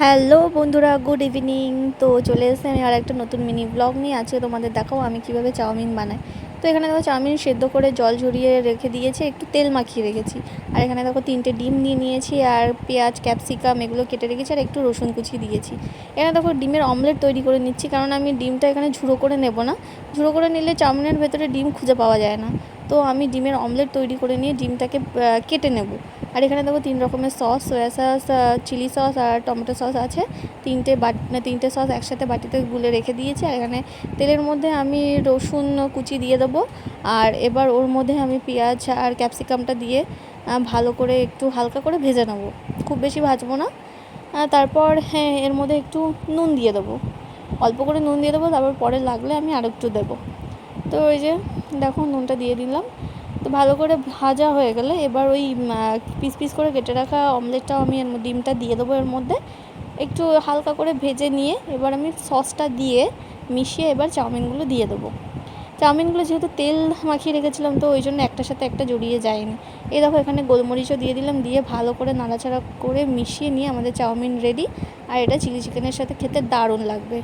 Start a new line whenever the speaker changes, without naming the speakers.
Hello বন্ধুরা, good evening. তো চলে এসেছি আমি আর একটা নতুন মিনি ব্লগ নিয়ে। আজকে তোমাদের দেখাও আমি কিভাবে চাউমিন বানাই। তো এখানে দেখো চাউমিন সেদ্ধ করে জল ঝরিয়ে রেখে দিয়েছি, একটু তেল মাখিয়ে রেখেছি। আর এখানে দেখো 3টে ডিম নিয়ে নিয়েছি, আর পেঁয়াজ ক্যাপসিকাম এগুলো কেটে রেখেছি, আর একটু রসুন কুচি দিয়েছি। এখানে দেখো ডিমের অমলেট তৈরি করে নিচ্ছি, কারণ আমি ডিমটা এখানে ঝুড়ো করে নেব না। ঝুড়ো করে নিলে চাউমিনের ভেতরে ডিম খুঁজে পাওয়া যায় না। তো আমি ডিমের অমলেট তৈরি করে নিয়ে ডিমটাকে কেটে নেব। আর এখানে দেখো 3 রকমের sauce, soya sauce, chilli sauce আর টমেটো সস আছে। তিনটে সস একসাথে বাটিতে গুলে রেখে দিয়েছি। আর এখানে তেলের মধ্যে আমি রসুন কুচি দিয়ে দেবো। আর এবার ওর মধ্যে আমি পেঁয়াজ আর ক্যাপসিকামটা দিয়ে ভালো করে একটু হালকা করে ভেজে নেব, খুব বেশি ভাজবো না। তারপর হ্যাঁ, এর মধ্যে একটু নুন দিয়ে দেবো, অল্প করে নুন দিয়ে দেবো। তারপর পরে লাগলে আমি আর একটু দেবো। তো ওই যে দেখো নুনটা দিয়ে দিলাম। তো ভালো করে ভাজা হয়ে গেলে এবার ওই পিস পিস করে কেটে রাখা অমলেটটাও আমি ডিমটা দিয়ে দেবো এর মধ্যে। একটু হালকা করে ভেজে নিয়ে এবার আমি সসটা দিয়ে মিশিয়ে এবার চাউমিনগুলো দিয়ে দেবো। চাউমিনগুলো যেহেতু তেল মাখিয়ে রেখেছিলাম, তো ওই জন্য একটার সাথে একটা জড়িয়ে যায়নি। এই দেখো এখানে গোলমরিচও দিয়ে দিলাম, দিয়ে ভালো করে নাড়াচাড়া করে মিশিয়ে নিয়ে আমাদের চাউমিন রেডি। আর এটা চিলি চিকেনের সাথে খেতে দারুণ লাগবে।